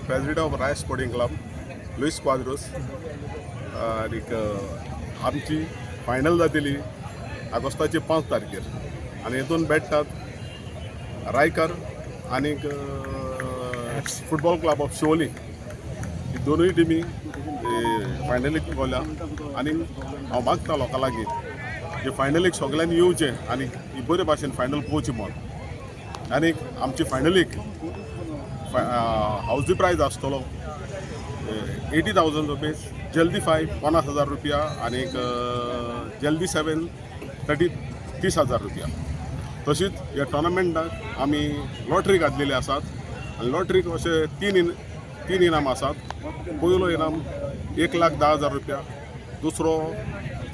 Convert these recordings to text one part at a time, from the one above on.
president of Rice Sporting Club, Luis Quadros. आणि आमची final जातली ऑगस्टाची 5 तारखेर आणि हितून भेटतात रायकर आणि फुटबॉल क्लब ऑफ शिवोली ही दोनूय टिमी फायनलीक पावल्या आणि हांव मागता लोकां लागीं जे फायनलीक सगळ्यांनी येवचें आणि ही बरे भाशेन फायनल पोवची म्हण आणि आमची फायनलीक हावजी प्रायज आसतलो 80,000 रुपीज, जल्दी 5 50,000 रुपया आणि जल्दी 7 30,000 रुपया. तशीच ह्या टोर्नामेंटाक आमी लॉटरी घातलेली आसात आनी लॉटरीक अशे तीन इनाम आसात. पयलो इनाम 1,10,000 रुपया, दुसरो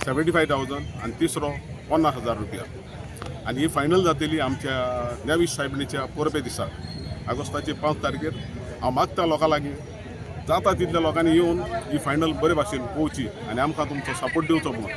75,000 आणि तिसरो 50,000 रुपया. आणि ही फायनल जातली आमच्या न्यायाधीश साहेबणीच्या परबे दिसाक ऑगस्टाची 5 तारखेर. हांव मागता लोकां लागीं जाता तितल्या लोकांनी येवन ही फायनल बरे भाशेन पोवची आणि आमकां तुमचो सपोर्ट दिवचो म्हणून.